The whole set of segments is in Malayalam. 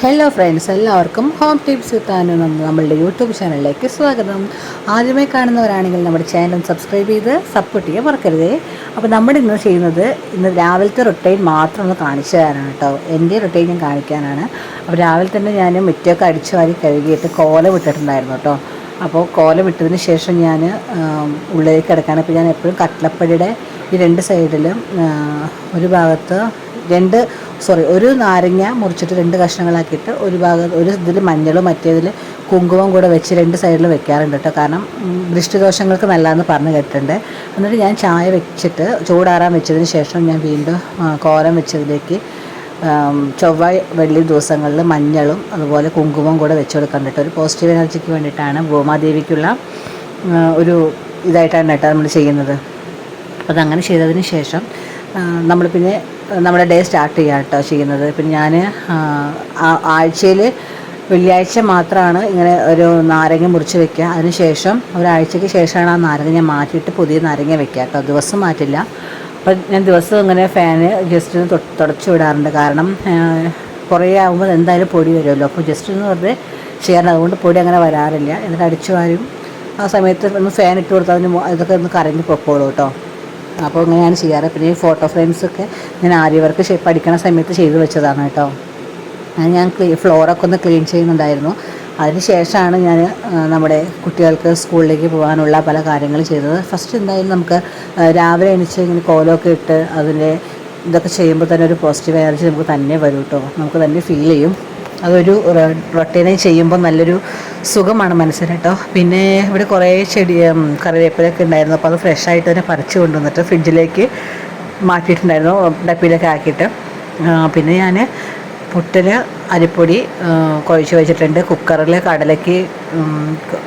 ഹലോ ഫ്രണ്ട്സ്, എല്ലാവർക്കും ഹോം ടിപ്സ് കിട്ടാനും നമ്മളുടെ യൂട്യൂബ് ചാനലിലേക്ക് സ്വാഗതം. ആദ്യമായി കാണുന്നവരാണെങ്കിൽ നമ്മുടെ ചാനൽ സബ്സ്ക്രൈബ് ചെയ്ത് സപ്പോർട്ട് ചെയ്യാൻ മറക്കരുതേ. അപ്പോൾ ഇന്ന് രാവിലത്തെ റൊട്ടീൻ മാത്രം ഒന്ന് കാണിച്ചു തരാനാണ് കേട്ടോ. എൻ്റെ റൊട്ടീൻ ഞാൻ കാണിക്കാനാണ്. അപ്പോൾ രാവിലെ തന്നെ ഞാൻ മുറ്റമൊക്കെ അടിച്ചു വാരി കഴുകിയിട്ട് കോലം ഇട്ടിട്ടുണ്ടായിരുന്നു കേട്ടോ. അപ്പോൾ കോലം ഇട്ടതിന് ശേഷം ഞാൻ ഉള്ളിലേക്ക് കിടക്കാണ്. ഇപ്പോൾ ഞാൻ എപ്പോഴും കട്ട്ലപ്പടിയുടെ ഈ രണ്ട് സൈഡിലും ഒരു ഭാഗത്ത് ഒരു നാരങ്ങ മുറിച്ചിട്ട് രണ്ട് കഷ്ണങ്ങളാക്കിയിട്ട് ഒരു ഭാഗത്ത് ഒരു ഇതിൽ മഞ്ഞളും മറ്റേതിൽ കുങ്കുമം കൂടെ വെച്ച് രണ്ട് സൈഡിൽ വെക്കാറുണ്ട് കേട്ടോ. കാരണം ദൃഷ്ടിദോഷങ്ങൾക്ക് നല്ലതെന്ന് പറഞ്ഞു കേട്ടിട്ടുണ്ട്. എന്നിട്ട് ഞാൻ ചായ വെച്ചിട്ട് ചൂടാറാൻ വെച്ചതിന് ശേഷം ഞാൻ വീണ്ടും കോലം വെച്ചതിലേക്ക് ചൊവ്വ വെള്ളി ദിവസങ്ങളിൽ മഞ്ഞളും അതുപോലെ കുങ്കുമം കൂടെ വെച്ച് കൊടുക്കാൻ ഒരു പോസിറ്റീവ് എനർജിക്ക് വേണ്ടിയിട്ടാണ്, ഭൂമാദേവിക്കുള്ള ഒരു ഇതായിട്ടാണ് കേട്ടോ നമ്മൾ ചെയ്യുന്നത്. അപ്പോൾ അതങ്ങനെ ചെയ്തതിന് ശേഷം നമ്മൾ പിന്നെ നമ്മുടെ ഡേ സ്റ്റാർട്ട് ചെയ്യാം കേട്ടോ ചെയ്യുന്നത്. പിന്നെ ഞാൻ ആഴ്ചയിൽ വെള്ളിയാഴ്ച മാത്രമാണ് ഇങ്ങനെ ഒരു നാരങ്ങ മുറിച്ച് വെക്കുക. അതിനുശേഷം ഒരാഴ്ചയ്ക്ക് ശേഷമാണ് ആ നാരങ്ങ ഞാൻ മാറ്റിയിട്ട് പുതിയ നാരങ്ങ വെക്കുക കേട്ടോ. ദിവസം മാറ്റില്ല. അപ്പം ഞാൻ ദിവസം ഇങ്ങനെ ഫാന് ജസ്റ്റ് ഒന്ന് തുടച്ച് വിടാറുണ്ട്. കാരണം കുറേ ആകുമ്പോൾ എന്തായാലും പൊടി വരുമല്ലോ. അപ്പോൾ ജസ്റ്റ് ഒന്ന് വെറുതെ ചെയ്യാറുണ്ട്. അതുകൊണ്ട് പൊടി അങ്ങനെ വരാറില്ല. എന്നിട്ട് അടിച്ചു വാരും ആ സമയത്ത് ഒന്ന് ഫാൻ ഇട്ട് കൊടുത്താൽ ഇതൊക്കെ ഒന്ന് കറങ്ങി പൊക്കോളൂ കേട്ടോ. അപ്പോൾ ഇങ്ങനെയാണ് ചെയ്യാറ്. പിന്നെ ഈ ഫോട്ടോ ഫ്രെയിംസൊക്കെ ഞാൻ ആര്യ വർക്ക് പഠിക്കണ സമയത്ത് ചെയ്തു വെച്ചതാണ് കേട്ടോ. ഞാൻ ഫ്ലോറൊക്കെ ഒന്ന് ക്ലീൻ ചെയ്യുന്നുണ്ടായിരുന്നു. അതിന് ശേഷമാണ് ഞാൻ നമ്മുടെ കുട്ടികൾക്ക് സ്കൂളിലേക്ക് പോകാനുള്ള പല കാര്യങ്ങൾ ചെയ്തത്. ഫസ്റ്റ് എന്തായാലും നമുക്ക് രാവിലെ എണീച്ച് ഇങ്ങനെ കോലമൊക്കെ ഇട്ട് അതിൻ്റെ ഇതൊക്കെ ചെയ്യുമ്പോൾ തന്നെ ഒരു പോസിറ്റീവ് എനർജി നമുക്ക് തന്നെ വരും കേട്ടോ. നമുക്ക് തന്നെ ഫീൽ ചെയ്യും. അതൊരു റൊട്ടീനായി ചെയ്യുമ്പോൾ നല്ലൊരു സുഖമാണ് മനസ്സിന് കേട്ടോ. പിന്നെ ഇവിടെ കുറേ കറിവേപ്പിലൊക്കെ ഉണ്ടായിരുന്നു. അപ്പോൾ അത് ഫ്രഷായിട്ട് തന്നെ പറിച്ച് കൊണ്ടുവന്നിട്ട് ഫ്രിഡ്ജിലേക്ക് മാറ്റിയിട്ടുണ്ടായിരുന്നു, ഡപ്പിയിലൊക്കെ ആക്കിയിട്ട്. പിന്നെ ഞാൻ പുട്ടിന് അരിപ്പൊടി കുഴച്ച് വെച്ചിട്ടുണ്ട്. കുക്കറിൽ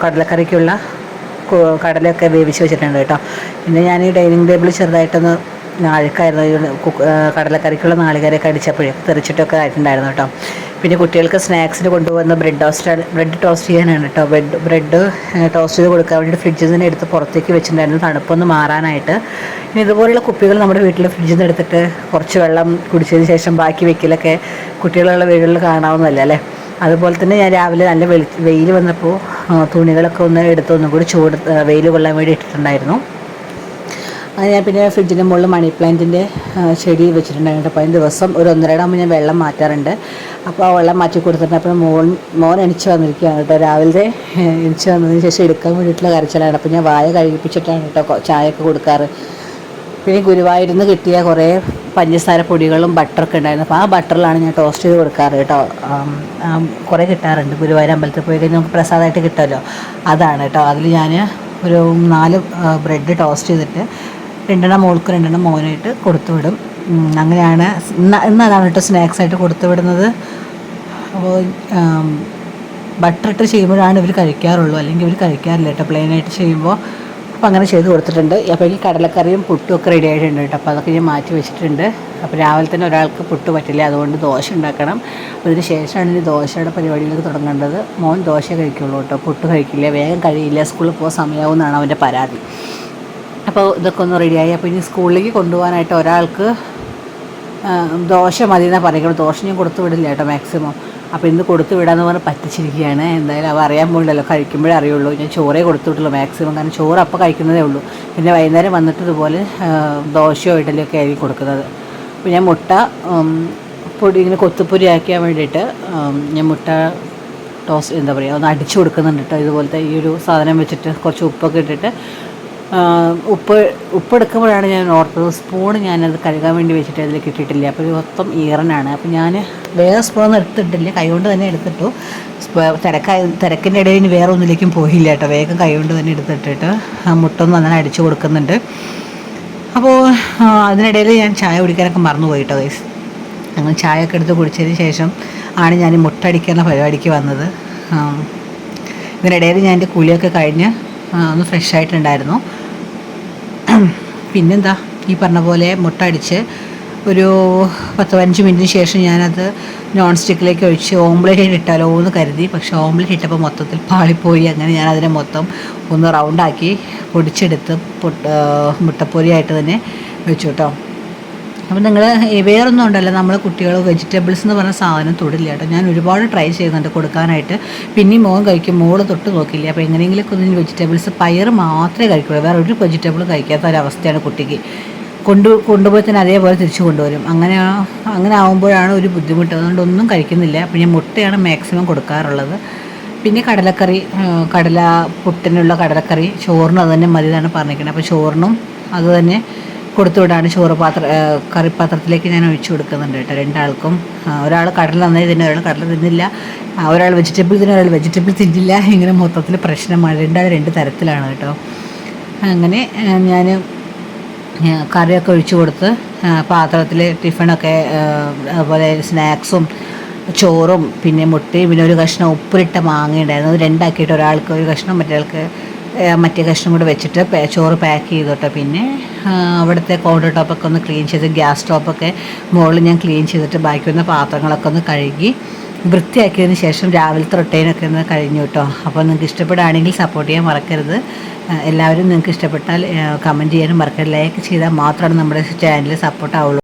കടലക്കറിക്കുള്ള കടലയൊക്കെ വേവിച്ച് വെച്ചിട്ടുണ്ട് കേട്ടോ. പിന്നെ ഞാൻ ഈ ഡൈനിങ് ടേബിൾ ചെറുതായിട്ടൊന്ന് അഴുക്കായിരുന്നു, കടലക്കറിക്കുള്ള നാളികേരമൊക്കെ അടിച്ചപ്പോഴേ തെറിച്ചിട്ടൊക്കെ ആയിട്ടുണ്ടായിരുന്നു കേട്ടോ. പിന്നെ കുട്ടികൾക്ക് സ്നാക്സിന് കൊണ്ടുവന്ന ബ്രെഡ് ടോസ്റ്റ് ചെയ്യാനാണ് കേട്ടോ. ബ്രെഡ് ടോസ്റ്റ് ചെയ്ത് കൊടുക്കാൻ വേണ്ടിയിട്ട് ഫ്രിഡ്ജിൽ നിന്ന് എടുത്ത് പുറത്തേക്ക് വെച്ചിട്ടുണ്ടായിരുന്നു, തണുപ്പൊന്ന് മാറാനായിട്ട്. ഇനി ഇതുപോലുള്ള കുപ്പികൾ നമ്മുടെ വീട്ടിൽ ഫ്രിഡ്ജിൽ നിന്ന് എടുത്തിട്ട് കുറച്ച് വെള്ളം കുടിച്ചതിന് ശേഷം ബാക്കി വെക്കലൊക്കെ കുട്ടികളുള്ള വീടുകളിൽ കാണാവുന്നതല്ല അല്ലേ. അതുപോലെ തന്നെ ഞാൻ രാവിലെ നല്ല വെയിൽ വന്നപ്പോൾ തുണികളൊക്കെ ഒന്ന് എടുത്ത് ഒന്നും കൂടി വെയിൽ കൊള്ളാൻ വേണ്ടി ഇട്ടിട്ടുണ്ടായിരുന്നു. അത് ഞാൻ പിന്നെ ഫ്രിഡ്ജിൻ്റെ മുകളിൽ മണി പ്ലാന്റിൻ്റെ ചെടി വെച്ചിട്ടുണ്ടായിരുന്നു. അപ്പോൾ അതിന് ദിവസം ഒരു 1-2 ആകുമ്പോൾ ഞാൻ വെള്ളം മാറ്റാറുണ്ട്. അപ്പോൾ ആ വെള്ളം മാറ്റി കൊടുത്തിട്ടുണ്ട്. അപ്പോൾ മോൻ എണിച്ച് വന്നിരിക്കുകയാണ് കേട്ടോ. രാവിലെ എണിച്ച് വന്നതിന് ശേഷം എടുക്കാൻ വേണ്ടിയിട്ടുള്ള കരച്ചിലാണ്. അപ്പോൾ ഞാൻ വായ കഴുകിപ്പിച്ചിട്ടാണ് കേട്ടോ ചായയൊക്കെ കൊടുക്കാറ്. പിന്നെ ഗുരുവായൂരിൽ കിട്ടിയ കുറേ പഞ്ചസാര പൊടികളും ബട്ടറൊക്കെ ഉണ്ടായിരുന്നു. അപ്പോൾ ആ ബട്ടറിലാണ് ഞാൻ ടോസ്റ്റ് ചെയ്ത് കൊടുക്കാറ് കേട്ടോ. കുറേ കിട്ടാറുണ്ട് ഗുരുവായൂർ അമ്പലത്തിൽ പോയി കഴിഞ്ഞാൽ നമുക്ക് പ്രസാദമായിട്ട് കിട്ടുമല്ലോ, അതാണ് കേട്ടോ. അതിൽ ഞാൻ ഒരു 4 ബ്രെഡ് ടോസ്റ്റ് ചെയ്തിട്ട് 2 മോൾക്ക് 2 മോനായിട്ട് കൊടുത്തു വിടും. അങ്ങനെയാണ് ഇന്നതാണ് കേട്ടോ സ്നാക്സായിട്ട് കൊടുത്തു വിടുന്നത്. അപ്പോൾ ബട്ടറിട്ട് ചെയ്യുമ്പോഴാണ് ഇവർ കഴിക്കാറുള്ളൂ, അല്ലെങ്കിൽ ഇവർ കഴിക്കാറില്ല കേട്ടോ പ്ലെയിനായിട്ട് ചെയ്യുമ്പോൾ. അപ്പോൾ അങ്ങനെ ചെയ്ത് കൊടുത്തിട്ടുണ്ട്. അപ്പോൾ ഈ കടലക്കറിയും പുട്ടും ഒക്കെ റെഡി ആയിട്ടുണ്ട് കേട്ടോ. അപ്പോൾ അതൊക്കെ ഞാൻ മാറ്റി വെച്ചിട്ടുണ്ട്. അപ്പോൾ രാവിലെ തന്നെ ഒരാൾക്ക് പുട്ട് പറ്റില്ല, അതുകൊണ്ട് ദോശ ഉണ്ടാക്കണം. അപ്പോൾ ഇതിന് ശേഷമാണ് ഇനി ദോശയുടെ പരിപാടികളൊക്കെ തുടങ്ങേണ്ടത്. മോൻ ദോശ കഴിക്കുള്ളൂ കേട്ടോ, പുട്ട് കഴിക്കില്ല, വേഗം കഴിയില്ല, സ്കൂളിൽ പോകാൻ സമയമാവുമെന്നാണ് അവൻ്റെ പരാതി. അപ്പോൾ ഇതൊക്കെ ഒന്ന് റെഡിയായി. അപ്പോൾ ഇനി സ്കൂളിലേക്ക് കൊണ്ടുപോകാനായിട്ട് ഒരാൾക്ക് ദോശ മതി എന്നാണ് പറയുന്നത്. ദോശ ഞാൻ കൊടുത്തു വിടില്ല കേട്ടോ മാക്സിമം. അപ്പോൾ ഇന്ന് കൊടുത്തു വിടാമെന്ന് പറഞ്ഞ് പറ്റിച്ചിരിക്കുകയാണ്. എന്തായാലും അവ അറിയാൻ പോകില്ലല്ലോ, കഴിക്കുമ്പോഴേ അറിയുള്ളൂ. ഞാൻ ചോറേ കൊടുത്തു വിട്ടുള്ളൂ മാക്സിമം, കാരണം ചോറ് അപ്പോൾ കഴിക്കുന്നതേ ഉള്ളൂ. പിന്നെ വൈകുന്നേരം വന്നിട്ട് ഇതുപോലെ ദോശയോ ഇഡലിയോ ഒക്കെ ആയിരിക്കും കൊടുക്കുന്നത്. അപ്പോൾ ഞാൻ മുട്ട പൊടി ഇങ്ങനെ കൊത്തുപ്പൊരി ആക്കിയാൻ വേണ്ടിയിട്ട് ഞാൻ മുട്ട ടോസ്റ്റ് ഒന്ന് അടിച്ചു കൊടുക്കുന്നുണ്ട് കേട്ടോ. ഇതുപോലത്തെ ഈ ഒരു സാധനം വെച്ചിട്ട് കുറച്ച് ഉപ്പൊക്കെ ഇട്ടിട്ട് ഉപ്പെടുക്കുമ്പോഴാണ് ഞാൻ ഓർത്തത്. സ്പൂൺ ഞാനത് കഴുകാൻ വേണ്ടി വെച്ചിട്ട് അതിലേക്ക് ഇട്ടിട്ടില്ല. അപ്പോൾ ഇത് മൊത്തം ഈറനാണ്. അപ്പോൾ ഞാൻ വേറെ സ്പൂണൊന്നും എടുത്തിട്ടില്ല, കൈകൊണ്ട് തന്നെ എടുത്തിട്ടു. തിരക്കിൻ്റെ ഇടയിൽ ഇനി വേറെ ഒന്നിലേക്കും പോയില്ല കേട്ടോ. വേഗം കൈകൊണ്ട് തന്നെ എടുത്തിട്ടിട്ട് മുട്ടൊന്നും അങ്ങനെ അടിച്ചു കൊടുക്കുന്നുണ്ട്. അപ്പോൾ അതിനിടയിൽ ഞാൻ ചായ കുടിക്കാനൊക്കെ മറന്നുപോയി കേട്ടോ ഗൈസ്. അങ്ങനെ ചായയൊക്കെ എടുത്ത് കുടിച്ചതിന് ശേഷം ആണ് ഞാൻ മുട്ട അടിക്കുന്ന പരിപാടിക്ക് വന്നത്. ഇതിനിടയിൽ ഞാൻ എൻ്റെ കുളിയൊക്കെ കഴിഞ്ഞ് ഒന്ന് ഫ്രഷ് ആയിട്ടുണ്ടായിരുന്നു. പിന്നെന്താ, ഈ പറഞ്ഞ പോലെ മുട്ട അടിച്ച് ഒരു 10-15 മിനിറ്റിന് ശേഷം ഞാനത് നോൺ സ്റ്റിക്കിലേക്ക് ഒഴിച്ച് ഓംപ്ലേറ്റ് ഇട്ടാലോ എന്ന് കരുതി. പക്ഷേ ഓംപ്ലേറ്റ് ഇട്ടപ്പോൾ മൊത്തത്തിൽ പാളിപ്പോയി. അങ്ങനെ ഞാനതിനെ മൊത്തം ഒന്ന് റൗണ്ടാക്കി പൊടിച്ചെടുത്ത് മുട്ടപ്പൊരിയായിട്ട് തന്നെ വെച്ചു കേട്ടോ. അപ്പം നിങ്ങൾ വേറൊന്നും ഉണ്ടല്ലോ, നമ്മൾ കുട്ടികൾ വെജിറ്റബിൾസ് എന്ന് പറഞ്ഞ സാധനം തൊടില്ല കേട്ടോ. ഞാൻ ഒരുപാട് ട്രൈ ചെയ്യുന്നുണ്ട് കൊടുക്കാനായിട്ട്. പിന്നെയും മോൻ കഴിക്കും, മോള് തൊട്ട് നോക്കില്ല. അപ്പോൾ എങ്ങനെയെങ്കിലുമൊക്കെ ഒന്ന് വെജിറ്റബിൾസ്, പയർ മാത്രമേ കഴിക്കുള്ളൂ, വേറെ ഒരു വെജിറ്റബിൾ കഴിക്കാത്ത ഒരവസ്ഥയാണ് കുട്ടിക്ക്. കൊണ്ടുപോയി തന്നെ അതേപോലെ തിരിച്ചു കൊണ്ടുവരും. അങ്ങനെ ആകുമ്പോഴാണ് ഒരു ബുദ്ധിമുട്ട്. അതുകൊണ്ട് ഒന്നും കഴിക്കുന്നില്ല. അപ്പോൾ ഞാൻ മുട്ടയാണ് മാക്സിമം കൊടുക്കാറുള്ളത്. പിന്നെ കടലക്കറി, പുട്ടിനുള്ള കടലക്കറി, ചോറിനും അത് തന്നെ മതി എന്നാണ് പറഞ്ഞിരിക്കുന്നത്. അപ്പോൾ ചോറിനും അത് തന്നെ കൊടുത്തുവിടാണ്. കറിപ്പാത്രത്തിലേക്ക് ഞാൻ ഒഴിച്ചു കൊടുക്കുന്നുണ്ട് കേട്ടോ രണ്ടാൾക്കും. ഒരാൾ കടല നന്നായി തിന്നെ, ഒരാൾ കടല തിന്നില്ല, ഒരാൾ വെജിറ്റബിൾ തിന്നെ, ഒരാൾ വെജിറ്റബിൾ തിന്നില്ല. ഇങ്ങനെ മൊത്തത്തിൽ പ്രശ്നമാണ്. രണ്ട് തരത്തിലാണ് കേട്ടോ. അങ്ങനെ ഞാൻ കറിയൊക്കെ ഒഴിച്ചു കൊടുത്ത് പാത്രത്തിൽ ടിഫിനൊക്കെ, അതുപോലെ സ്നാക്സും ചോറും പിന്നെ മുട്ടയും പിന്നെ ഒരു കഷ്ണം ഉപ്പിലിട്ട മാങ്ങ ഉണ്ടായിരുന്നു. അത് രണ്ടാക്കിയിട്ട് ഒരാൾക്ക് ഒരു കഷ്ണം, മറ്റേ കഷ്ണം കൂടെ വെച്ചിട്ട് ചോറ് പാക്ക് ചെയ്തു കേട്ടോ. പിന്നെ അവിടുത്തെ കൗണ്ടർ ടോപ്പൊക്കെ ഒന്ന് ക്ലീൻ ചെയ്ത്, ഗ്യാസ് ടോപ്പൊക്കെ മുകളിൽ ഞാൻ ക്ലീൻ ചെയ്തിട്ട് ബാക്കി വന്ന പാത്രങ്ങളൊക്കെ ഒന്ന് കഴുകി വൃത്തിയാക്കിയതിന് ശേഷം രാവിലത്തെ റൊട്ടീനൊക്കെ ഒന്ന് കഴിഞ്ഞു കേട്ടോ. അപ്പോൾ നിങ്ങൾക്ക് ഇഷ്ടപ്പെടുകയാണെങ്കിൽ സപ്പോർട്ട് ചെയ്യാൻ മറക്കരുത്. എല്ലാവരും നിങ്ങൾക്ക് ഇഷ്ടപ്പെട്ടാൽ കമൻറ്റ് ചെയ്യാനും മറക്കരുത്. ലൈക്ക് ചെയ്താൽ മാത്രമാണ് നമ്മുടെ ചാനൽ സപ്പോർട്ട് ആവുള്ളൂ.